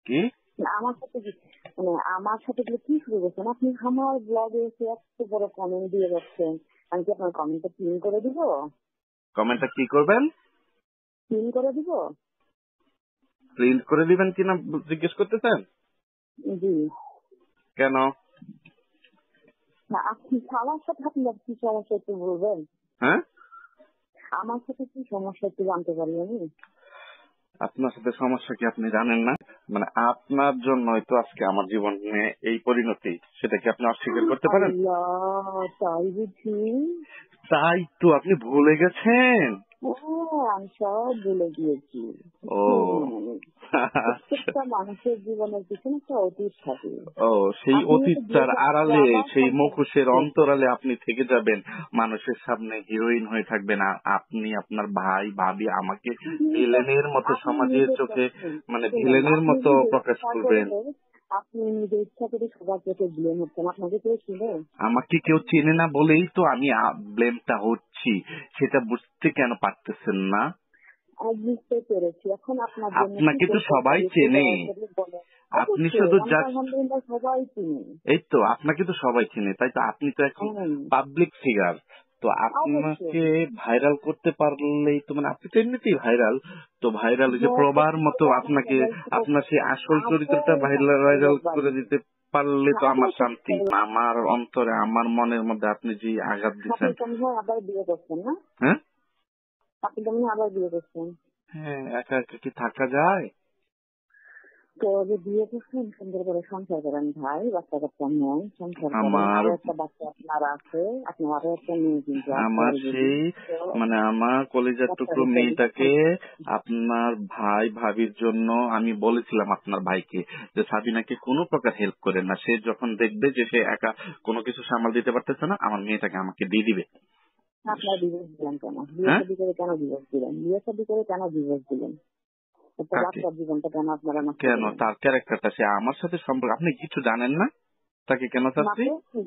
কি না, আমার সাথে আমার সাথে কি শুরু করছেন আপনি? আমার ব্লগে এসে এত বড় কমেন্ট দিয়ে যাচ্ছেন, আমি কি আপনার কমেন্টটা পিন করে দিব? কমেন্টটা কি করবেন? পিন করে দিব? প্রিন্ট করে দিবেন কিনা জিজ্ঞেস করতেছেন? জি। কেন? না, আপনি আমার সাথে আপনার কি সমস্যা একটু বলবেন? হ্যাঁ, আমার সাথে কি সমস্যা একটু জানতে পারি আমি? আপনার সাথে সমস্যা কি আপনি জানেন না? মানে আপনার জন্যই তো আজকে আমার জীবনে এই পরিণতি, সেটা কি আপনি অস্বীকার করতে পারেন? আল্লাহ, তাই বুঝি? তাই তো আপনি ভুলে গেছেন। হ্যাঁ, আমি সব ভুলে গিয়েছি। ও কিছুই মনে নেই। আচ্ছা। প্রত্যেকটা মানুষের জীবনের পিছনে একটা অতীত থাকে। ও, সেই আপনি তো অতীতটার দিয়েছেন আড়ালে, আবার সেই সংসার মুখোশের করতে। অন্তরালে আপনি থেকে যাবেন, মানুষের সামনে হিরোইন হয়ে থাকবেন, আর আপনি আপনার ভাই ভাবি আমাকে ভিলেনের মতো আপনি সমাজের নিজের চোখে, মানে শুনেন, ভিলেনের আপনি মতো নিজে প্রকাশ ইচ্ছা করবেন। করলে আপনি নিজে ইচ্ছা করে সবার চোখে ব্লেম হচ্ছেন। আপনাকে কেউ ছিল? আমাকে কেউ চেনে না বলেই তো আমি ব্লেমটা হচ্ছি, সেটা বুঝতে কেন পারতেছেন না? আমি বুঝতে পেরেছি। এখন আপনার জন্য কি আপনাকে তো করতে সবাই পারি একটু চেনে, দয়া করে বলেন। আপনি অবশ্যই শুধু আমি তো জাস্ট, আলহামদুলিল্লাহ সবাই চিনি। এই তো আপনাকে তো সবাই চেনে, তাই তো আপনি তো এখন পাবলিক ফিগার। তো অবশ্যই। আপনাকে ভাইরাল করতে পারলেই তো, মানে আপনি তো এমনিতেই ভাইরাল, তো ভাইরাল যে প্রবার মতো আপনাকে, আপনার সেই আসল চরিত্রটা ভাইরাল করে দিতে পারলে তো আমার শান্তি। আমার অন্তরে, আমার মনের মধ্যে আপনি যে আঘাত আপনি দিচ্ছেন। তো মনে হয় আবার বিয়ে করছেন না? হ্যাঁ আপনি তো মনে হয় আবার বিয়ে করছেন। হ্যাঁ, একা একা কি থাকা যায়? তো যে বিয়ে করছেন সুন্দর করে সংসার করেন ভাই, বাচ্চা কাচ্চা নেন, সংসার করেন। আমার আরো একটা বাচ্চা আপনার আছে, আপনি আরো একটা মেয়ে কিন্তু আছে আমার অলরেডি। সেই, তো মানে আমার কলেজার বাচ্চা টুকরো কাচ্চা মেয়েটাকে আপনার ভাই ভাবির জন্য আমি বলেছিলাম আপনার ভাইকে যে সাবিনাকে কোনো প্রকার হেল্প করে না, সে যখন দেখবে যে সে একা কোনো কিছু সামাল দিতে পারতেছে না, আমার মেয়েটাকে আমাকে দিয়ে দিবে। আপনার ডিভোর্স দিলেন কেন? বিয়ে হ্যাঁ, শাদী করে কেন ডিভোর্স দিলেন? বিয়ে শাদী করে কেন ডিভোর্স দিলেন? একটা কাকে? বাচ্চার জীবনটা কেন আপনারা নষ্ট কেন? করলেন? তার ক্যারেক্টারটা, সে আমার সাথে সম্পর্ক আপনি কিছু জানেন না, তাকে কেন না চাচ্ছি? তো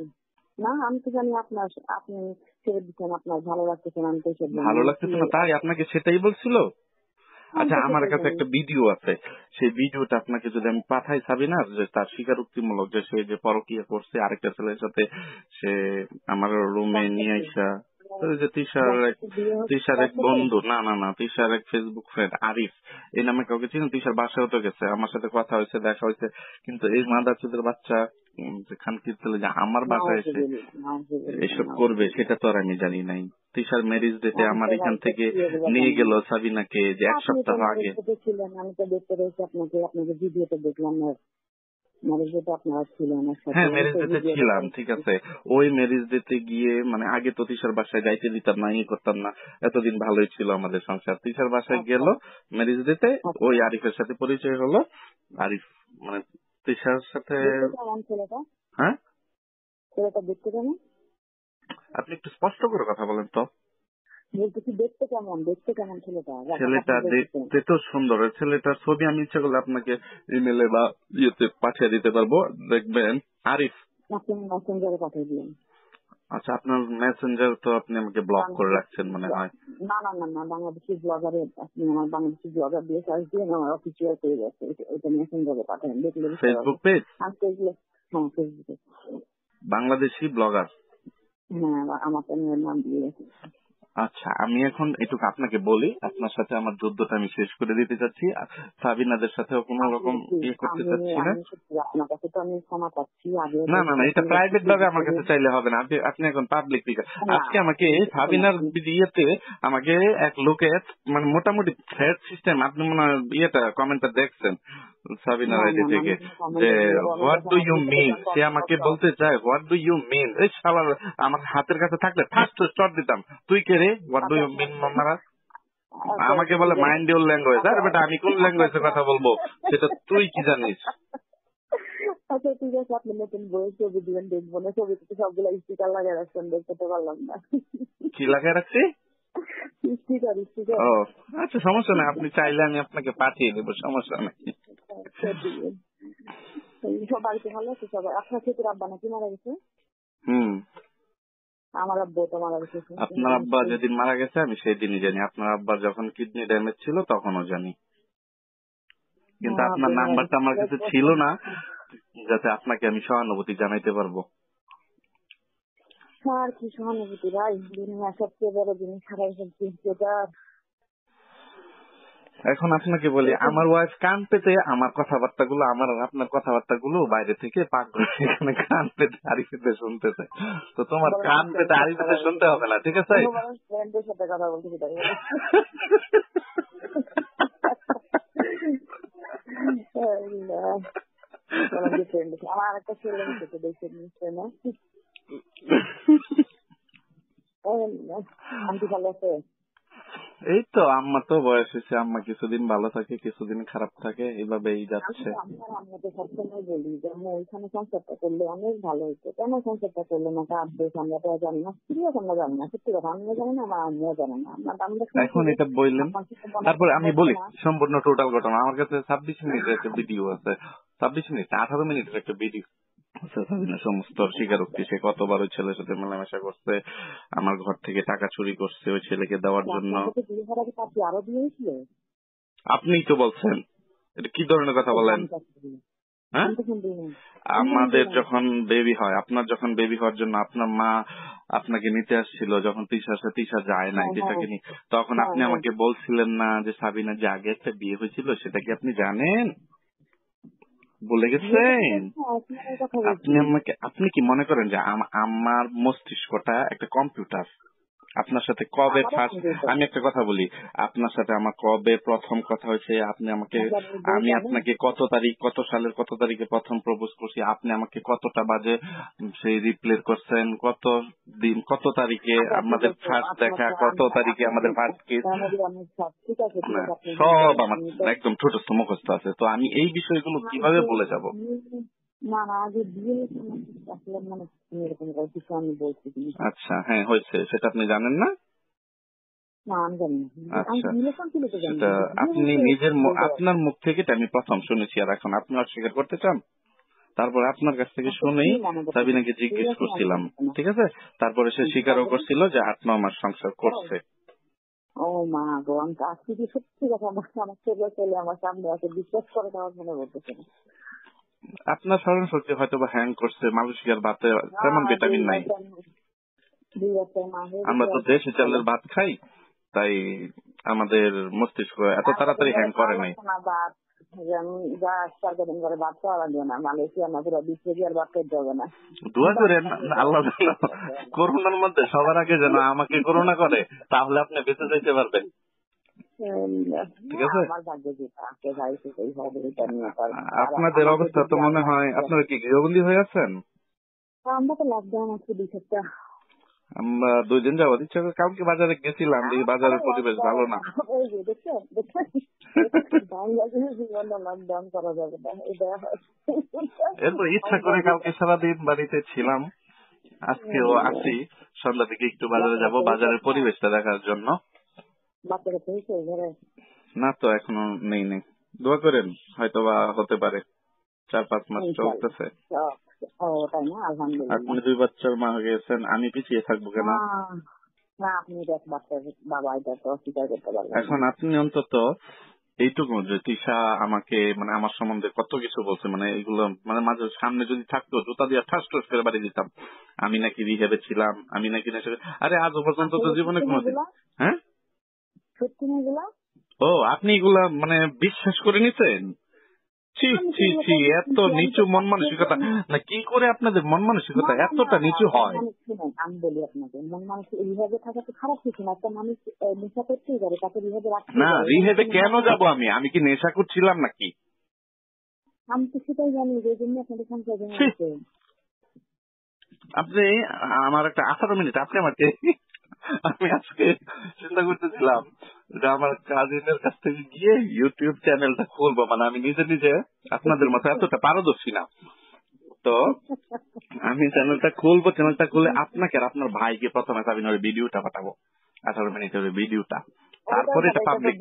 না, আমি তো জানি আপনার, আপনি ছেড়ে দিচ্ছেন, আপনার ভালো লাগতেছে না, আমি তো এসব জানি। ভালো আমি কি লাগতেছে না তাই আপনাকে সেটাই বলছিল? আমি আচ্ছা, তো আমার সেটাই কাছে জানি। একটা ভিডিও আছে, সেই ভিডিওটা আপনাকে যদি আমি পাঠাই, সাবিনা, যে তার স্বীকারোক্তিমূলক, যে সে যে পরকীয়া করছে আরেকটা ছেলের সাথে, সে আমার রুমে নিয়ে আইসা, তো ওই যে তিশার এক বন্ধু, না না না, তিশার এক ফেসবুক ফ্রেন্ড আরিফ, এই নামে কাউকে চিনেন? তিশার বাসায় তো গেছে, আমার সাথে কথা হয়েছে, দেখা হয়েছে, কিন্তু এই মাদারচোদের বাচ্চা যে খানকির ছেলে যে আমার বাসায় এসে এসব করবে সেটা তো আর আমি জানি নাই। তিশার ম্যারেজ ডেটে আমি আমার তো এখান ভাই থেকে সত্যি এগুলো নিয়ে জানি গেল না। সাবিনাকে, যে এক আপনি তো সপ্তাহ ম্যারেজ আগে। ডেতে ছিলেন, আমি তো দেখতে রয়েছি আপনাকে, আপনাকে ভিডিওতে দেখলাম। ম্যারেজ ডেতে আপনারা ছিলেন একসাথে, হ্যাঁ, আমি ম্যারেজ তো ডেতে ভিডিওতে ছিলাম, ঠিক দেখছি। আছে। ওই ম্যারেজ ডেতে গিয়ে, মানে আগে তো তিশার বাসায় যাইতে দিতাম না, ইয়ে করতাম না, এতদিন ভালোই ছিল আমাদের সংসার। তিশার বাসায় আচ্ছা গেল ম্যারেজ ডেতে, আচ্ছা। ওই আরিফের সাথে পরিচয় হলো। আরিফ মানে তিশার সাথে। দেখতে কেমন ছেলেটা? হ্যাঁ, ছেলেটা দেখতে কেমন? আপনি একটু স্পষ্ট করে কথা বলেন তো। বলতেছি দেখতে কেমন, দেখতে কেমন ছেলেটা? ছেলেটা আপনি দেখতেছেন? দেখতে তো সুন্দর, ছেলেটার ছবি আমি ইচ্ছা করলে আপনাকে ইমেলে বা ইয়েতে পাঠিয়ে দিতে পারবো, দেখবেন। আরিফ। আপনি মেসেঞ্জারে পাঠিয়ে দিন। আচ্ছা, আপনার মেসেঞ্জার তো আপনি আমাকে ব্লক করে বাংলাদেশ রাখছেন মনে হয়। না না না না, বাংলাদেশি ব্লগারে আপনি আমার বাংলাদেশি ব্লগার দিয়ে সার্চ দিয়ে আমার অফিসিয়াল পেজ আছে, ওইটা মেসেঞ্জারে পাঠান, দেখলে বুঝতে ফেসবুক পারবেন। পেজ? আমি তো এগুলো, হ্যাঁ ফেসবুকে। বাংলাদেশি ব্লগার? হ্যাঁ, আমার তো মেয়ের নাম দিয়ে। আচ্ছা, আমি এখন এটুকু আপনাকে বলি, আপনার সাথে আমার যুদ্ধটা আমি শেষ করে দিতে চাচ্ছি, আর সাবিনাদের সাথেও কোনো আপনি রকম ইয়ে করতে আমি চাচ্ছি না। আমি সত্যি আপনার কাছে তো আমি ক্ষমা চাচ্ছি, আগে না না না, এটা বলতে প্রাইভেট ভাবে আমার কাছে চাইলে হবে না, আপনি আপনি এখন পাবলিক ফিগার। না। আজকে আমাকে শোনেন, সাবিনার ইয়েতে আমাকে এক লোকে, মানে মোটামুটি থ্রেড সিস্টেম, আপনি মনে হয় ইয়েটা কমেন্টটা দেখছেন সাবিনার না আইডি না না, আমি থেকে, কোনো যে কমেন্ট এগুলো অনেক হোয়াট দেখে ডু আমার ইউ ভিতরে মিন, যখন সে আমাকে কষ্ট। বলতে চায় হোয়াট ডু ইউ মিন, এই শালার আমার হাতের কাছে থাকলে ফার্স্ট স্টট দিতাম, তুই কে রে, হোয়াট ডু আচ্ছা ইউ আচ্ছা মিন মারা। আচ্ছা আমাকে আচ্ছা বলে ঠিক আছে। মাইন্ড ইউর ল্যাঙ্গুয়েজ, আচ্ছা আরে বেটা আমি কোন আচ্ছা ল্যাঙ্গুয়েজে আচ্ছা কথা বলবো সেটা তুই কি জানিস? আচ্ছা ঠিক আছে, আপনি নতুন বই ছবি দিবেন, দেখবো না। ছবিতে তো সবগুলো স্টিকার লাগিয়ে রাখছেন, দেখতে তো পারলাম না। কি লাগাই রাখছি? স্টিকার স্টিকার ও আচ্ছা, সমস্যা নেই, আপনি চাইলে আমি আপনাকে পাঠিয়ে দেবো, সমস্যা নেই। দিবেন। সব বাড়িতে ভালো আছে সবাই? আপনার ক্ষেত্রে আব্বা নাকি মারা গেছে? হুম। আমার আব্বু তো মারা গেছে আপনার আব্বা যেদিন মারা গেছে আমি সেই দিনই জানি, আপনার আব্বার যখন কিডনি ড্যামেজ ছিল তখনও জানি। কিন্তু আপনার নাম্বারটা আমার কাছে ছিল না, যাতে আপনাকে আমি সহানুভূতি জানাইতে পারবো। স্যার কি সহানুভূতি ভাই, দুনিয়া সবচেয়ে বড় জিনিস হারাই ফেলছি যেটা। এখন আপনাকে বলি, আমার ওয়াইফ কান পেতে আমার কথাবার্তা গুলো, আমার আর আপনার কথাবার্তা গুলো বাইরে থেকে পাক করে এখানে কান পেতে আড়ি পেতে শুনতেছে। তো তোমার কান পেতে আড়ি পেতে শুনতে হবে না, ঠিক আছে? ফ্রেন্ডের সাথে কথা বলতেছি তাই আমার আরেকটা ছেলে খেতে দেখছে নিশ্চয় না। আন্টি ভালো আছে? এই তো আম্মা তো বয়স হয়েছে, আম্মা কিছুদিন ভালো থাকে কিছুদিন খারাপ থাকে, এইভাবেই যাচ্ছে। আমরা তো সবসময় বলি যে আমরা ওইখানে সংসারটা করলে অনেক ভালো হতো, কেন সংসারটা করলে না কাজ বেশ, আমরা তো জানি না, স্ত্রীও আমরা জানি না, সত্যি কথা আমিও জানি না বা আমিও জানি না। এখন এটা বললেন, তারপরে আমি বলি সম্পূর্ণ টোটাল ঘটনা। আমার কাছে 26 মিনিটের একটা ভিডিও আছে, 26 মিনিট 18 মিনিটের একটা ভিডিও সমস্ত স্বীকারোক্তি, সে কতবার ওই ছেলের সাথে মেলামেশা করছে, আমার ঘর থেকে টাকা চুরি করছে ওই ছেলেকে দেওয়ার জন্য। আরো দিয়েছিল, আপনিই তো বলছেন, এটা কি ধরনের কথা বলেন? হ্যাঁ, আমাদের যখন বেবি হয়, আপনার যখন বেবি হওয়ার জন্য আপনার মা আপনাকে নিতে আসছিল, যখন তিশা যায় না তিশাকে নিয়ে, তখন আপনি আমাকে বলছিলেন না যে সাবিনা যে আগে একটা বিয়ে হয়েছিল, সেটা কি আপনি জানেন? বলে গেছেন আপনি কি মনে করেন যে আমার মস্তিষ্কটা একটা কম্পিউটার? আপনার সাথে কবে ফার্স্ট, আমি একটা কথা বলি, আপনার সাথে আমার কবে প্রথম কথা হয়েছে, আপনি আমাকে, আমি আপনাকে কত তারিখ কত সালের কত তারিখে প্রথম প্রপোজ করছি, আপনি আমাকে কতটা বাজে সেই রিপ্লে করছেন, কত দিন কত তারিখে আমাদের ফার্স্ট দেখা, কত তারিখে আমাদের ফার্স্ট কিস, সব আমার একদম ছোটস্থ মুখস্থ আছে। তো আমি এই বিষয়গুলো কিভাবে বলে যাব? না না, আগে বিয়ে আসলে মানে এরকম কিছু আমি বলছি। আচ্ছা হ্যাঁ হয়েছে, সেটা আপনি জানেন না? আচ্ছা, সেটা আপনি নিজের আপনার মুখ থেকে আমি প্রথম শুনেছি, আর এখন আপনি অস্বীকার করতে চান? তারপরে আপনার কাছ থেকে শুনেই সাবিনাকে জিজ্ঞেস করছিলাম, ঠিক আছে? তারপরে সে স্বীকারও করছিল যে 8-9 মাস সংসার করছে। ও মা গো, আমি আজকে কি সত্যি কথা আমার ছেলে আমার সামনে আছে, বিশ্বাস করে দেওয়ার মনে বলতেছে না। আপনার স্মরণ শক্তি হয়তো বা হ্যাং করছে, মালয়েশিয়ার ভাতে তেমন ভিটামিন নাই। আমরা তো দেশি চালের ভাত খাই, তাই আমাদের মস্তিষ্ক এত তাড়াতাড়ি হ্যাং করে নাই। দোয়া করেন আল্লাহ করোনার মধ্যে সবার আগে যেন আমাকে করোনা করে, তাহলে আপনি বেঁচে যেতে পারবেন, ঠিক আছে? আপনাদের অবস্থা তো মনে হয় আপনারা কি গৃহবন্দী হয়ে আছেন? আমরা তো লকডাউন আছি 2 সপ্তাহ। আমরা 2 দিন যাবো, ইচ্ছা করে কালকে বাজারে গেছিলাম, এই বাজারের পরিবেশ ভালো না। এরপর ইচ্ছা করে কালকে সারাদিন বাড়িতে ছিলাম, আজকেও আছি, সন্ধ্যা থেকে একটু বাজারে যাব বাজারের পরিবেশটা দেখার জন্য। না তো এখনো নেই। দোয়া করেন, হয়তো বা হতে পারে, 4-5 মাস চলতেছে। আপনি 2 বাচ্চার মা হয়ে গেছেন, আমি পিছিয়ে থাকবো কেন? এখন আপনি অন্তত এইটুকু যে তিশা আমাকে মানে আমার সম্বন্ধে কত কিছু বলছে, মানে এগুলো মানে মাঝে সামনে যদি থাকতো জুতা দিয়ে ঠাস ঠাস করে বাড়ি দিতাম, আমি নাকি রিহ্যাবে ছিলাম, আমি নাকি আরে আজও পর্যন্ত তো জীবনে কোনোদিন। হ্যাঁ ও, আপনি এগুলা মানে বিশ্বাস করে নিছেন? ছি ছি ছি, এত নিচু মন মানসিকতা না, কি করে আপনাদের মন মানসিকতা এতটা নিচু হয়? আমি বলি আপনাকে, মন মানসিক রিহ্যাবে থাকা তো খারাপ কিছু না, একটা মানুষ নেশা করতেই পারে, তাকে রিহ্যাবে রাখতে না, রিহ্যাবে কেন যাব আমি? আমি কি নেশা করছিলাম নাকি? আমি তো সেটাই জানি, এই জন্য আপনাদের সংসার ভেঙে গেছে। আপনি আমার একটা 18 মিনিট আপনি আমাকে, আমি আজকে চিন্তা করতেছিলাম যে আমার কাজিনের কাছ থেকে গিয়ে ইউটিউব চ্যানেলটা খুলবো, মানে আমি নিজে নিজে আপনাদের মতো এতটা পারদর্শী না, তো আমি চ্যানেলটা খুলবো, চ্যানেলটা খুলে আপনাকে আর আপনার ভাইকে প্রথমে সাবিনার ভিডিওটা পাঠাবো, 18 মিনিটের ভিডিওটা, তারপরে এটা পাবলিক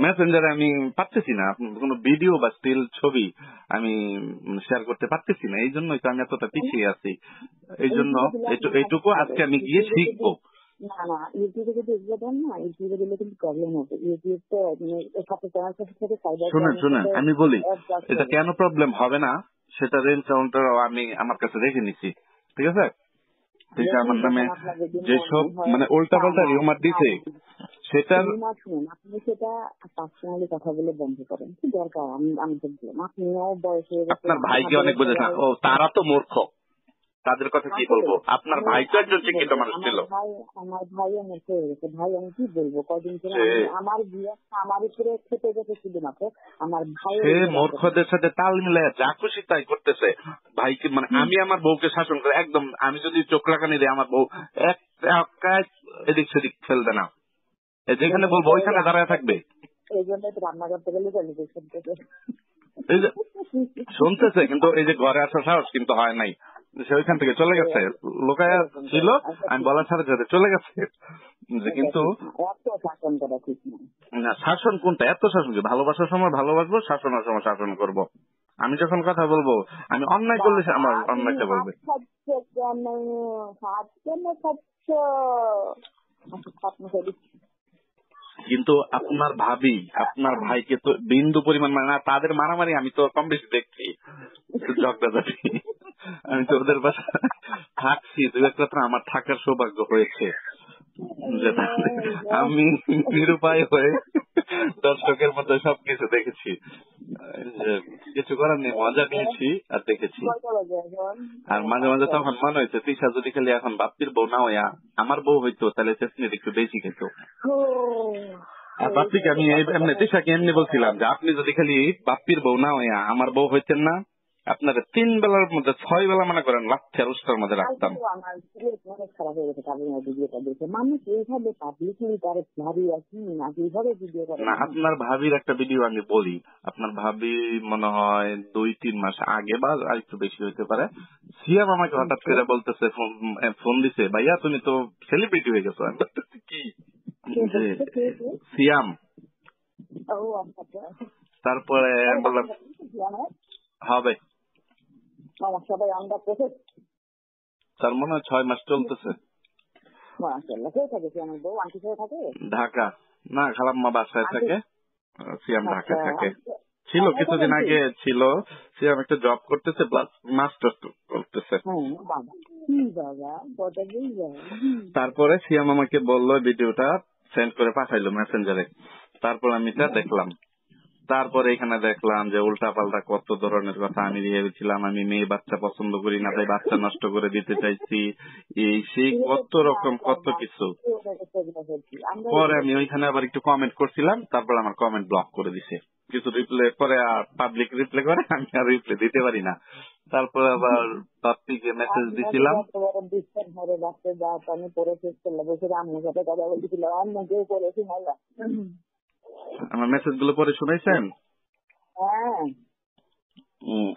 মেসেঞ্জারে আমি পারতেছি না, কোনো ভিডিও বা স্টিল ছবি আমি শেয়ার করতে পারতেছি না, এই জন্যই তো আমি এতটা পিছিয়ে আছি। এই জন্য এইটুকু আজকে আমি গিয়ে শিখবো না ইউটিউবে যদি এগুলো দেন না, ইউটিউবে দিলে কিন্তু প্রবলেম হবে। ইউটিউব তো সাথে চ্যানেল সাথে শুনেন আমি বলি এটা কেন প্রবলেম হবে না, সেটা রেঞ্জ কাউন্টার আমি আমার কাছে রেখে নিছি, ঠিক আছে? আমার নামে যেসব মানে উল্টা পাল্টা রিউমার দিছে সেটার শুনুন, আপনি সেটা পার্সোনালি কথা বলে বন্ধ করেন, কি দরকার? আমি তো বললাম আপনিও বয়স হয়ে গেছে। আপনার ভাইকে অনেক বোঝেন, ও তারা তো মূর্খ, তাদের কথা কি বলবো? আপনার ভাই তো একজন শিক্ষিত মানুষ ছিল। আমার ভাইও মূর্খ হয়ে গেছে। ভাই আমি কি বলবো, কদিন ধরে আমার বিয়ে আমার উপরে খেতে গেছে শুধুমাত্র আমার ভাই। সে মূর্খদের সাথে তাল মিলায় যা খুশি তাই করতেছে ভাইকে, মানে আমি আমার বউকে শাসন করে একদম, আমি যদি চোখ লাগানি দিই আমার বউ এক এদিক সেদিক ফেলবে না, যেখানে বলবো ওইখানে দাঁড়ায় থাকবে। এই জন্য রান্না করতে গেলে এই যে শুনতেছে, কিন্তু এই যে ঘরে আসার সাহস কিন্তু হয় নাই, সে ওইখান থেকে চলে গেছে, লোকায় ছিল, আমি বলার সাথে সাথে চলে গেছে। কিন্তু না, শাসন কোনটা? এত শাসন কি? ভালোবাসার সময় ভালোবাসবো, শাসনের সময় শাসন করব। আমি যখন কথা বলবো, আমি অন্যায় করলে আমার অন্যায়টা বলবে। কিন্তু আপনার ভাবি আপনার ভাইকে তো বিন্দু পরিমাণ মানে না, তাদের মারামারি আমি তো কম বেশি দেখছি, ঝগড়াঝাটি। আমি তো ওদের বাসা থাকছি, দু এক রাত্রে আমার থাকার সৌভাগ্য হয়েছে, আমি নিরুপায় হয়ে দর্শকের মধ্যে সবকিছু দেখেছি, কিছু করার নেই, মজা নিয়েছি আর দেখেছি। আর মাঝে মাঝে তখন মনে হয়েছে তিশা যদি খালি এখন বাপ্পির বউ না হইয়া আমার বউ হইতো তাহলে চেষ্টা একটু বেশি খেত। আর বাপ্পিকে আমি এমনি তিশাকে এমনি বলছিলাম যে আপনি যদি খালি বাপ্পির বউ না হইয়া আমার বউ হইতেন না, আপনার 3 বেলার মধ্যে 6 বেলা মনে করেন লাচ্ছা রুস্টার মধ্যে রাখতাম। না, আপনার ভাবির একটা ভিডিও আমি বলি, আপনার ভাবি মনে হয় 2-3 মাস আগে বা আরেকটু বেশি হইতে পারে, সিয়াম আমাকে হঠাৎ করে বলতেছে, ফোন দিছে, ভাইয়া তুমি তো সেলিব্রিটি হয়ে গেছো। আমি বলতেছি কি? সিয়াম। তারপরে বললাম হবে, তার মনে হয় 6 মাস চলতেছে। ঢাকা না, খালাম্মা বাসায় থাকে, সিয়াম ঢাকায় থাকে। ছিল কিছুদিন আগে ছিল, সিয়াম একটা জব করতেছে প্লাস মাস্টার্স করতেছে। তারপরে সিয়াম আমাকে বললো, ভিডিওটা সেন্ড করে পাঠাইলো মেসেঞ্জারে, তারপর আমি তা দেখলাম। তারপরে এখানে দেখলাম যে উল্টা পাল্টা কত ধরনের কথা আমি ভেবেছিলাম, আমি মেয়ে বাচ্চা পছন্দ করি না তাই বাচ্চা নষ্ট করে দিতে চাইছি, এই সেই কত রকম কত কিছু। পরে আমি ওইখানে আবার একটু কমেন্ট করছিলাম, তারপর আমার কমেন্ট ব্লক করে দিছে। কিছু রিপ্লাই করে আর পাবলিক রিপ্লাই করে, আমি আর রিপ্লাই দিতে পারি না। তারপর আবার বাপ্পিকে মেসেজ দিছিলাম, আমার মেসেজ গুলো পরে শুনাইছেন?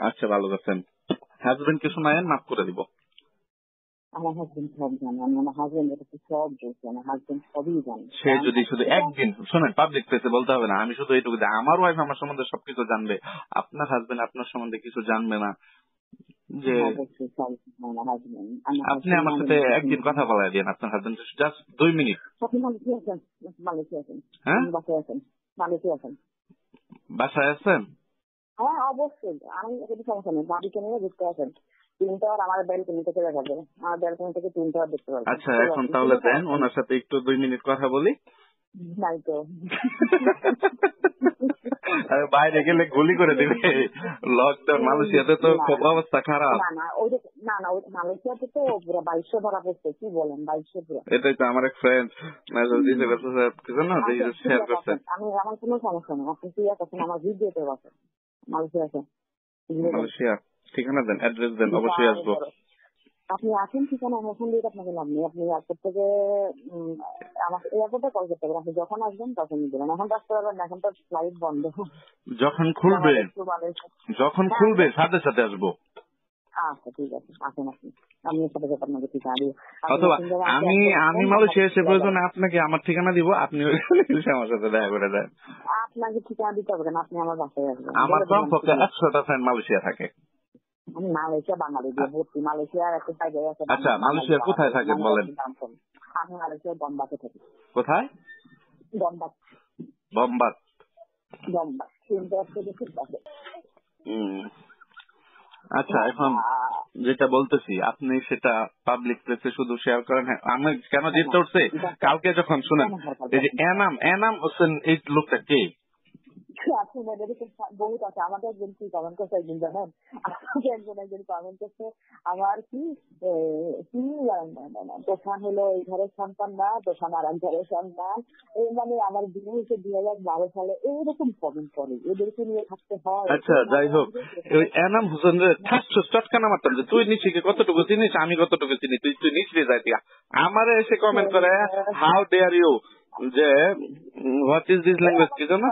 আচ্ছা, ভালো করছেন। হাজবেন্ড কে শোনায়েন, মাফ করে দিব। আমার হাজবেন্ড সব জানে, আমি আমার হাজবেন্ডের কাছে সব বলছি, আমার হাজবেন্ড সবই জানে। সে যদি শুধু একদিন শোনেন, পাবলিক প্লেসে বলতে হবে না, আমি শুধু এইটুকু যে আমার ওয়াইফ আমার সম্বন্ধে সবকিছু জানবে, আপনার হাজবেন্ড আপনার সম্বন্ধে কিছু জানবে না, যে আপনি আমার সাথে একদিন কথা বলাই দিন আপনার হাজবেন্ড, জাস্ট 2 মিনিট। হ্যাঁ, বাসায় আছেন? হ্যাঁ অবশ্যই, আমি কোনো সমস্যা নেই, বাড়িতে নিয়ে ঘুরতে আসেন। 3 টাওয়ার আমার ব্যালকনি থেকে দেখা যাবে, আমার ব্যালকনি থেকে 3 টাওয়ার দেখতে পারবেন। আচ্ছা, এখন তাহলে দেন ওনার সাথে একটু 2 মিনিট কথা বলি। নাই তো বাইরে গেলে গুলি করে দিবে, লকডাউন। মালয়েশিয়াতে তো খুব অবস্থা খারাপ। না মালয়েশিয়াতে তো পুরো 2200 ধরা পড়ছে, কি বলেন 2200 পুরো। এটাই তো আমার এক ফ্রেন্ড মেসেজ দিয়েছে, কিছু না শেয়ার করছে। আমি আমার কোনো সমস্যা নেই, আপনি কি আছেন আমার ভিডিওতে আছেন মালয়েশিয়া, ঠিকানা দেন, অ্যাড্রেস দেন, অবশ্যই আসবো। আপনি আসেন, ঠিকানা আমি এখন দিয়ে আপনাকে লাভ নেই, আপনি এয়ারপোর্ট থেকে আমাকে এয়ারপোর্টে কল করতে পারেন, আপনি যখন আসবেন তখন দিবেন। এখন আসতে পারবেন, এখন তো ফ্লাইট বন্ধ। যখন খুলবে সাথে সাথে আসবো। আচ্ছা ঠিক আছে, আসেন আপনি, আমি সাথে সাথে আপনাকে ঠিকানা দিব। অথবা আমি মালয়েশিয়া এসে প্রয়োজনে আপনাকে আমার ঠিকানা দিব, আপনি আমার সাথে দেখা করে দেন। আপনাকে ঠিকানা দিতে হবে না, আপনি আমার বাসায় আসবেন। আমার কমপক্ষে 100টা ফ্রেন্ড মালয়েশিয়া থাকে। আমি মালয়েশিয়া বাঙালি দিয়ে ভর্তি, মালয়েশিয়ার একটা জায়গায় আছে। আচ্ছা, মালয়েশিয়ার কোথায় থাকেন বলেন? আমি আর হচ্ছে বম্বাতে থাকি। কোথায়? বম্বাত। বোম্বাত। বম্বাত চিনতে থেকে খুব কাছে। আচ্ছা, এখন যেটা বলতেছি আপনি সেটা পাবলিক প্লেসে শুধু শেয়ার করেন। আমি কেন জিততে উঠছে কালকে যখন শুনেন এই যে এনাম হোসেন এই লোকটা কে? বহুত আছে। আমাকে একজন কি কমেন্ট করছে একদিন জানেন, আমাকে একজন কমেন্ট করছে আমার কি তোফান হলো এই ঘরের সন্তান না, তোফান আর এক ঘরের সন্তান, এই মানে আমার বিয়ে হয়েছে 2012 সালে, এইরকম কমেন্ট করে। এদেরকে নিয়ে থাকতে হয়। আচ্ছা যাই হোক, ওই এনাম হোসেন চটকানা মারতাম যে তুই নিশ্চিকে কতটুকু চিনিস, আমি কতটুকু চিনি, তুই নিচে যাই আমারে এসে কমেন্ট করে হাউ ডেয়ার ইউ, যে হোয়াট ইজ দিস ল্যাঙ্গুয়েজ, কি জানো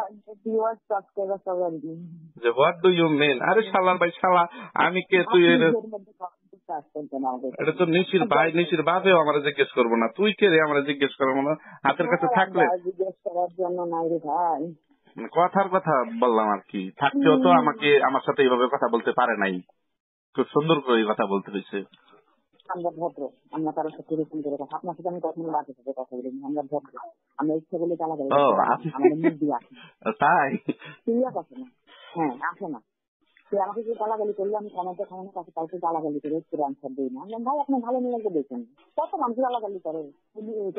যে হোয়াট ডু ইউ মিন। আরে শালার ভাই শালা, আমি কে তুই? এটা তো নিশির ভাই, নিশির বাপেও আমার জিজ্ঞেস করবো না, তুই কে রে আমার জিজ্ঞেস করবো না? হাতের কাছে থাকলে জিজ্ঞেস করার জন্য নাই রে ভাই, কথার কথা বললাম আর কি। থাকতেও তো আমাকে আমার সাথে এইভাবে কথা বলতে পারে নাই, খুব সুন্দর করে কথা বলতে হয়েছে। আমরা ভদ্র, আমরা কারোর সাথে এরকম করে কথা, আপনার সাথে আমি কখনো বাজে সাথে কথা বলিনি। আমরা ভদ্র, আমরা ইচ্ছে বলে গালাগালি আমাদের মুখ দিয়ে আসে। তাই সিরিয়াস আছে না? হ্যাঁ আসে না। সে আমাকে যে গালাগালি করলে আমি কমেন্টে কমেন্টের কাছে কাউকে গালাগালি করে একটু আনসার দিই না। ভাই আপনি ভালো মেয়েকে দেখেন, কত মানুষ গালাগালি করে।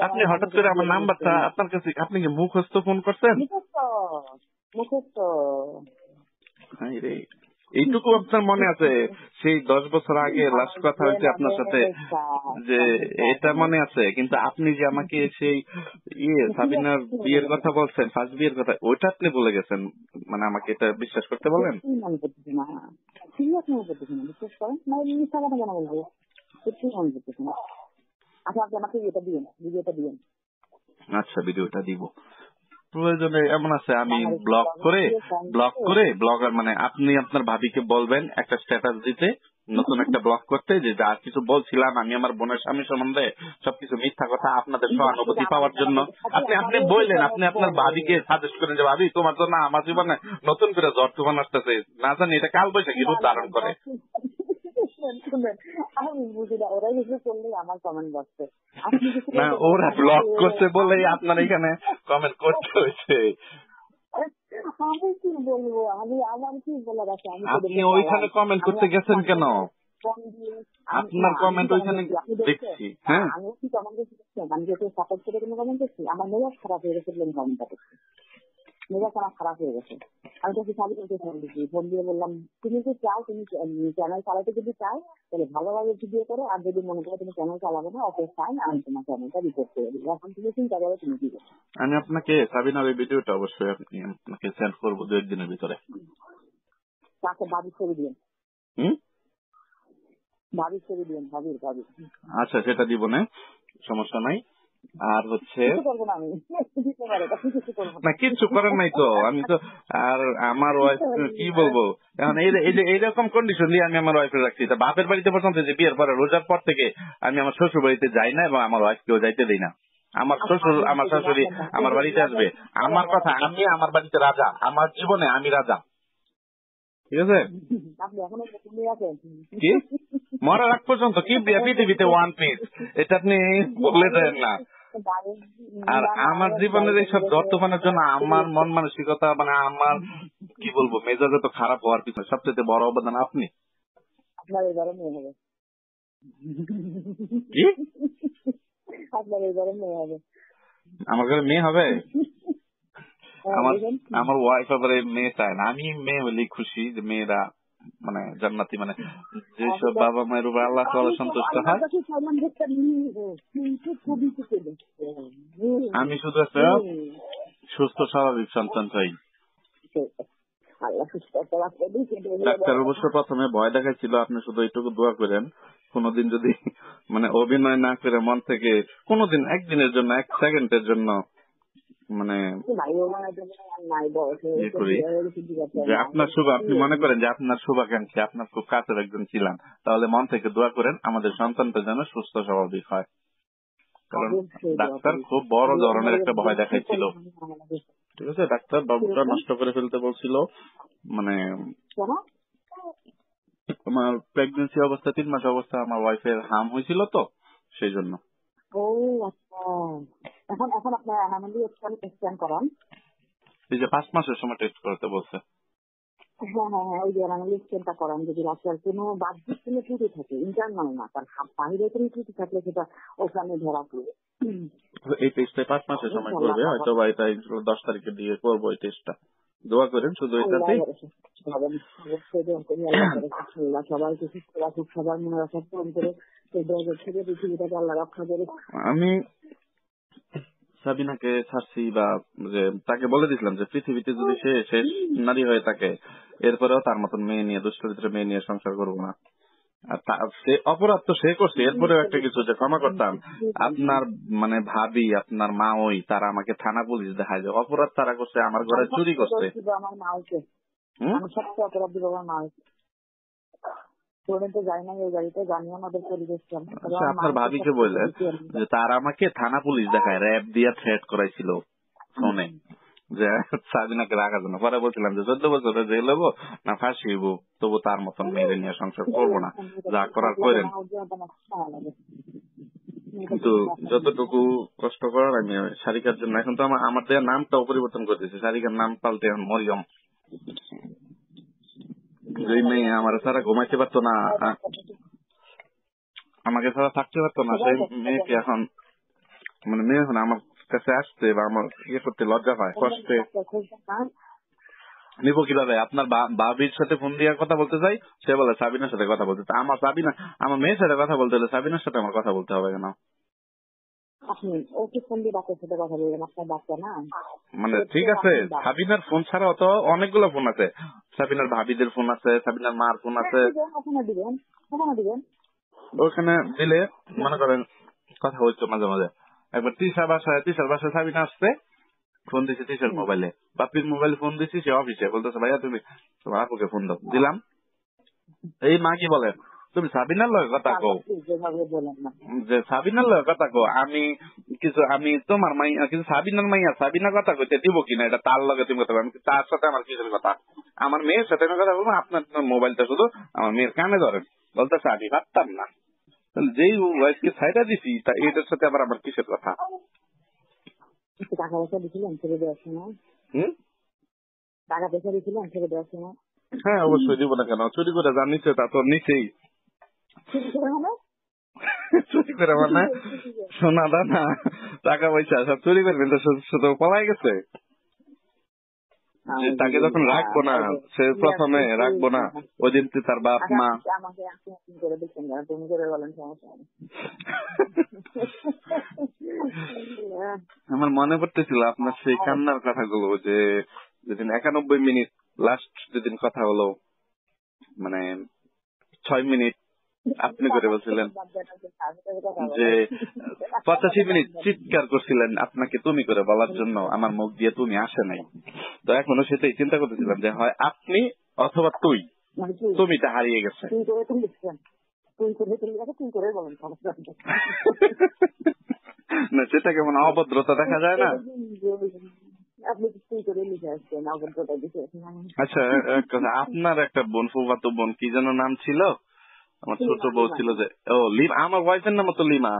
আপনি হঠাৎ করে আমার নাম্বারটা আপনার কাছে, আপনি কি মুখস্থ ফোন করছেন? মুখস্থ রে, এইটুকু আপনার মনে আছে? সেই 10 বছর আগে লাস্ট কথা হয়েছে আপনার সাথে, যে এটা মনে আছে। কিন্তু আপনি যে আমাকে সেই সাবিনার বিয়ের কথা বলছেন, ফার্স্ট বিয়ের কথা, ওইটা আপনি বলে গেছেন। মানে আমাকে এটা বিশ্বাস করতে বলেন? মনে করতেছি না, সিরিয়াস মনে করতেছি না, বিশ্বাস করেন। মানে মিথ্যা কথা কেন বলবো, সত্যি মনে করতেছি না। আচ্ছা আপনি আমাকে এটা দিবেন, ভিডিওটা দিবেন। আচ্ছা ভিডিওটা দিব, প্রয়োজনে এমন আছে আমি ব্লক করে ব্লগার, মানে আপনি আপনার ভাবিকে বলবেন একটা স্ট্যাটাস দিতে, নতুন একটা ব্লগ করতে, যে যা কিছু বলছিলাম আমি আমার বোনের স্বামী সম্বন্ধে সবকিছু মিথ্যা কথা, আপনাদের সহানুভূতি পাওয়ার জন্য আপনি বললেন, আপনি আপনার ভাবিকে সাজেস্ট করেন যে ভাবি তোমার জন্য আমার জীবনে নতুন করে ঝড় তুফান আসতেছে, না জানি এটা কাল বৈশাখী রূপ ধারণ করে। আমি বুঝি না, ওরা কিছু করলে আমার কমেন্ট বক্সে না, ওরা ব্লক করছে বলেই আপনার এখানে কমেন্ট করতে হয়েছে। আমি কি বলবো, আমি আমার কি বলার আছে? আপনি ওইখানে কমেন্ট করতে গেছেন কেন? আপনার কমেন্ট ওইখানে দেখছি। হ্যাঁ আমি কি কমেন্ট করছি? আমি যেহেতু সাপোর্ট করে কোনো কমেন্ট করছি, আমার মেজাজ খারাপ হয়ে গেছে বলে কমেন্টটা করছি। মেজাজ আমার খারাপ হয়ে গেছে। আমি তোকে চালু করতে ফোন দিচ্ছি, ফোন দিয়ে বললাম তুমি যদি চাও, তুমি চ্যানেল চালাতে যদি চাও তাহলে ভালোভাবে ভিডিও করো, আর যদি মনে করো তুমি চ্যানেল চালাবে না, ওকে ফাইন, আমি তোমার চ্যানেলটা রিপোর্ট করে দিবো। এখন তুমি চিন্তা করো তুমি কি করো। আমি আপনাকে সাবিনার এই ভিডিওটা অবশ্যই আপনাকে সেন্ড করবো 2-1 দিনের ভিতরে। তাকে ভাবির ছবি দিন, ভাবির ছবি দিন, ভাবির। আচ্ছা সেটা দিব না, সমস্যা নাই। আর হচ্ছে না, কিচ্ছু করেন নাই তো আমি তো। আর আমার ওয়াইফ কি বলবো এখন, এই যে এইরকম কন্ডিশন দিয়ে আমি আমার ওয়াইফে রাখছি। তা বাপের বাড়িতে পর্যন্ত যে বিয়ের পরে রোজার পর থেকে আমি আমার শ্বশুর বাড়িতে যাই না, এবং আমার ওয়াইফকেও যাইতে দিই না। আমার শ্বশুর আমার শাশুড়ি আমার বাড়িতে আসবে, আমার কথা, আমি আমার বাড়িতে রাজা, আমার জীবনে আমি রাজা, ঠিক আছে? কি মরার আগ পর্যন্ত কি পৃথিবীতে ওয়ান পিস, এটা আপনি বলে দেন না। আর আমার জীবনের এইসব ঝড় তুফানের জন্য আমার মন মানসিকতা, মানে আমার কি বলবো, মেজাজ তো খারাপ হওয়ার পিছনে সবচেয়ে বড় অবদান আপনি। আপনার এবারে মেয়ে হবে, কি আপনার এবারে মেয়ে হবে, আমার ঘরে মেয়ে হবে? আমার ওয়াইফ আবার মেয়ে চায় না। আমি মেয়ে হলেই খুশি, যে মেয়েরা মানে জান্নাতি, মানে যেসব বাবা মায়ের উপর আল্লাহ তাআলা সন্তুষ্ট হয়। আমি শুধু একটা সুস্থ স্বাভাবিক সন্তান চাই। ডাক্তার অবশ্য প্রথমে ভয় দেখাচ্ছিল, আপনি শুধু এইটুকু দোয়া করেন কোনদিন যদি মানে অভিনয় না করে মন থেকে কোনদিন একদিনের জন্য, 1 সেকেন্ডের জন্য মানে করি, যে আপনার আপনি মনে করেন যে আপনার শুভাকাঙ্ক্ষী, আপনার খুব কাছের একজন ছিলেন, তাহলে মন থেকে দোয়া করেন আমাদের সন্তানটা যেন সুস্থ স্বাভাবিক হয়। কারণ ডাক্তার খুব বড় ধরনের একটা ভয় দেখাইছিল, ঠিক আছে? ডাক্তার বাবুটা নষ্ট করে ফেলতে বলছিল, মানে আমার প্রেগনেন্সি অবস্থা 3 মাস অবস্থা আমার ওয়াইফের হার্ম হয়েছিল, তো সেই জন্য। ও আচ্ছা, এখন এখন আপনার অ্যানামেলি স্ক্যান করান। এই যে 5 মাসের সময় টেস্ট করতে বলছে। হ্যাঁ হ্যাঁ হ্যাঁ, ওই যে অ্যানামেলি স্ক্যানটা করান। যদি রাস্তার কোনো বাহ্যিক কোনো ত্রুটি থাকে, ইন্টারনাল না, তার বাইরে কোনো ত্রুটি থাকলে সেটা ওখানে ধরা পড়বে। এই টেস্টটা 5 মাসের সময় করবে, হয়তো বা এটা 10 তারিখে দিয়ে করবো এই টেস্টটা। দোয়া করেন শুধু আল্লাহ এটাতেই। ভরসা হবেন, অবশ্যই দোয়া করি আল্লাহ ভরসা। আল্লাহ সবাইকে সুস্থ রাখুক, সবার মনে রাখা পূরণ করে সেই দরজা থেকে পৃথিবীটাকে আল্লাহ রক্ষা করে। আমি সাবিনাকে ছাড়ছি, বা যে তাকে বলে দিয়েছিলাম যে পৃথিবীতে যদি সে শেষ নারী হয়ে থাকে, এরপরেও তার মতন মেয়ে নিয়ে, দুশ্চরিত্রের মেয়ে নিয়ে সংসার করবো না। আর সে অপরাধ তো সে করছে, এরপরেও একটা কিছু যে ক্ষমা করতাম। আপনার মানে ভাবি, আপনার মা, ওই তারা আমাকে থানা পুলিশ দেখায় যে অপরাধ তারা করছে, আমার ঘরে চুরি করছে। আমার মাকে আমি সবচেয়ে অপরাধ দিব আমার মাকে। তো যাই না ওই গাড়িতে, জানিও আমাদের পরিবেশ কেমন। আপনার ভাবিকে বললেন যে তারা আমাকে থানা পুলিশ দেখায়, র্যাব দিয়ে থ্রেট করাইছিল ফোনে যে সাবিনাকে রাখার জন্য। পরে বলছিলাম যে 14 বছরে জেল হবো না ফাঁসি হইব, তবু তার মতন মেয়েদের নিয়ে সংসার করবো না, যা করার করেন। কিন্তু যতটুকু কষ্ট করার আমি সারিকার জন্য, এখন তো আমার দেওয়ার নামটাও পরিবর্তন করে দিয়েছে, সারিকার নাম পাল্টে এখন মরিয়ম। যে মেয়ে আমার ছাড়া ঘুমাইতে পারতো না, আমাকে ছাড়া থাকতে পারতো না, সেই মেয়েকে এখন মানে মেয়ে এখন আমার কাছে আসতে বা আমার ইয়ে করতে লজ্জা পায়, কষ্টে নিবো কিভাবে? আপনার বাবির সাথে ফোন দিয়ে কথা বলতে চাই, সে বলে সাবিনার সাথে কথা বলতে চাই। আমার সাবিনা, আমার মেয়ের সাথে কথা বলতে হলে সাবিনার সাথে আমার কথা বলতে হবে কেন? মানে ঠিক আছে, সাবিনার ফোন ছাড়াও তো অনেকগুলো ফোন আছে, সাবিনার ভাবিদের ফোন আছে, সাবিনার মার ফোন আছে, ওখানে দিলে মনে করেন কথা হইতো মাঝে মাঝে। একবার তিশার বাসায় সাবিনা আসছে, ফোন দিছি তিশার মোবাইলে, বাপির মোবাইলে ফোন দিছি, সে অফিসে বলতেছে ভাইয়া তুমি তোমার আপুকে ফোন দাও, দিলাম। এই মা কি বলেন, তুমি সাবিনার লগে কথা কও, যে সাবিনার লগে কথা কও, আমি তোমার মাইয়া, কিন্তু সাবিনার মাইয়া সাবিনা কথা কইতে দিব কিনা এটা তার লগে তুমি কথা বলো। আমি তার সাথে আমার কিসের কথা, আমার মেয়ের সাথে আমি কথা বলবো, আপনার মোবাইলটা শুধু আমার মেয়ের কানে ধরেন। বলতেছে আমি পারতাম না, যেই ওয়াইফকে সাইডা দিছি তা এটার সাথে আবার আমার কিসের কথা। টাকা পয়সা দিয়েছিলেন ছেড়ে দেওয়ার সময়? টাকা পয়সা দিয়েছিলেন ছেড়ে দেওয়ার সময়? হ্যাঁ অবশ্যই দিব না কেন, চুরি করে যা নিচ্ছে তা তো নিচেই। চুরি করে মানে সোনা দানা টাকা পয়সা সব চুরি করবেন তো শুধু পলাই গেছে। তাকে যখন রাখবো না, সে প্রথমে রাখবো না, ওই দিন তার বাপ মা আমার মনে পড়তেছিল আপনার সেই কান্নার কথাগুলো, যে যেদিন 91 মিনিট লাস্ট যেদিন কথা হলো, মানে 6 মিনিট আপনি করে বলছিলেন যে 85 মিনিট চিৎকার করছিলেন আপনাকে তুমি করে বলার জন্য, আমার মুখ দিয়ে তুমি আসে নাই। তো এখনো সেটাই চিন্তা করতেছিলাম যে হয় আপনি অথবা তুমিটা হারিয়ে গেছে। না সেটা কেমন অভদ্রতা দেখা যায় না? আচ্ছা এক কথা, আপনার একটা বোন, ফুফাতো বোন, কি যেন নাম ছিল, আমার ছোট বউ ছিল যে, ও লিমা, আমার ওয়াইফের নাম তো লিমা।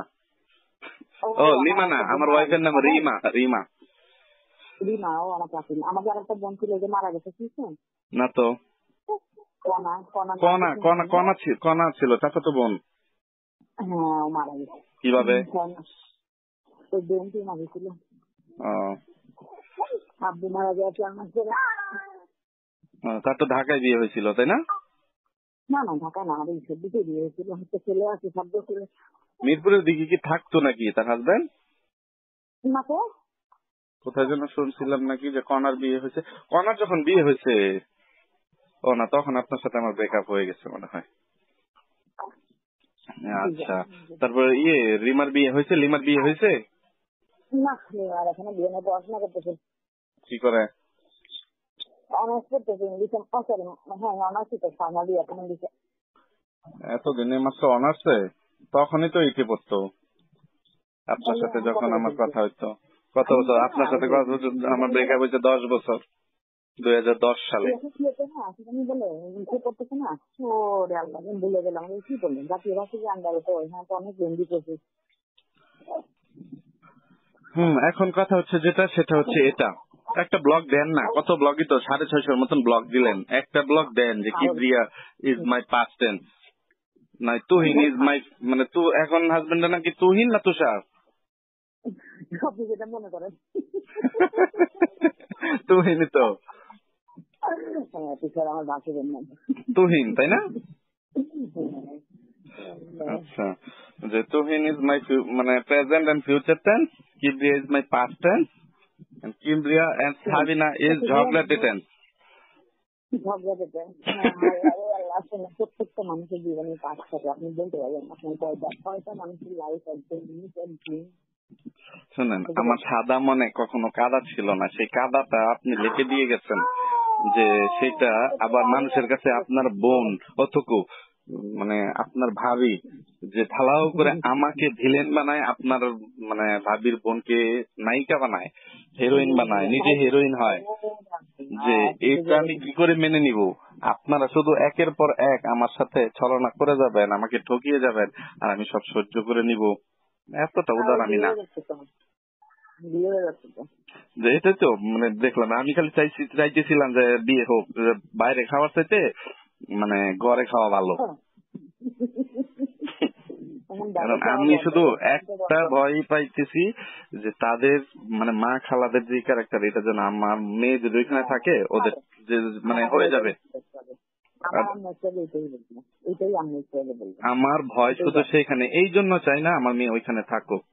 ও লিমা না, আমার ওয়াইফের নাম রিমা। রিমা ও আমার কাছে। আমাদের আরেকটা বোন ছিল যে মারা গেছে, না তো কনা ছিল, চাচা তো বোন। হ্যাঁ ও মারা গেছে। কিভাবে? আব্বু মারা যাওয়ার তার তো ঢাকায় বিয়ে হয়েছিল তাই না? না না ঢাকায় না, আমাদের ঈশ্বর দিকে বিয়ে হয়েছিল। হচ্ছে ছেলে আছে, শব্দ ছিল। মিরপুরের দিকে কি থাকতো নাকি তার হাজবেন্ড? না তো, কোথায় যেন শুনছিলাম নাকি যে কনার বিয়ে হয়েছে। কনার যখন বিয়ে হয়েছে, ও না তখন আপনার সাথে আমার ব্রেকআপ হয়ে গেছে মনে হয়। আচ্ছা, তারপর রিমার বিয়ে হয়েছে, লিমার বিয়ে হয়েছে না? লিমার এখনো বিয়ে না, পড়াশোনা করতেছে। কি করে? অনার্স করতেছে ইংলিশে। হ্যাঁ অনার্সই তো, ফাইনাল ইয়ার এখন ইংলিশে। এতদিনে মাত্র অনার্সে? তখনই তো ইটি পড়তো আপনার সাথে যখন আমার কথা হইতো। কত বছর আপনার সাথে কথা হতো? আমার ব্রেকআপ হয়েছে 10 বছর, 2010 সালে। ভুলে গেলাম কি বললেন, জাতীয় ভাষা যে আন্ডারে তো অনেক হিন্দি প্রসেস। এখন কথা হচ্ছে যেটা সেটা হচ্ছে এটা একটা ব্লগ দেন না, কত ব্লগই তো 650 মতন ব্লগ দিলেন, একটা ব্লগ দেন যে Kibria is my past tense, না তুহিন ইজ মাই, মানে তু এখন হাজবেন্ড নাকি তুহিন না তুষার? আপনি যেটা মনে করেন। তুহিনই তো, হ্যাঁ, তুষার আমার বাসুরের নাম। তুহিন তাই না? আচ্ছা, যে তুহিন ইজ মাই মানে present and future tense, Kibria is my past tense, and Kibria and Sabina is ঝগড়াটে টেন্স। ঝগড়াতে আসলে প্রত্যেকটা মানুষের জীবনে কাজ থাকে, আপনি বলতে পারবেন আপনার কয়টা মানুষের লাইফ একদম শুনেন, আমার সাদা মনে কখনো কাদা ছিল না, সেই কাদাটা আপনি লিখে দিয়ে গেছেন যে সেটা আবার মানুষের কাছে আপনার বোন অথকু মানে আপনার ভাবি যে ঢালাও করে আমাকে ভিলেন বানায়, আপনার মানে ভাবির বোনকে নায়িকা বানায়, হিরোইন বানায়, নিজে হিরোইন হয়, যে এটা আমি কি করে মেনে নিব? আপনারা শুধু একের পর এক আমার সাথে ছলনা করে যাবেন, আমাকে ঠকিয়ে যাবেন, আর আমি সব সহ্য করে নিব, এতটা উদার আমি না। যে এটা তো মানে দেখলাম, আমি খালি চাইতেছিলাম যে বিয়ে হোক, বাইরে খাওয়ার চাইতে মানে ঘরে খাওয়া ভালো। কারণ আমি শুধু একটা ভয় পাইতেছি যে তাদের মানে মা খালাদের যে ক্যারেক্টার, এটা যেন আমার মেয়ে যদি ওইখানে থাকে ওদের যে মানে হয়ে যাবে। আমার ভয় শুধু সেখানে, এই জন্য চাই না আমার মেয়ে ওইখানে থাকুক।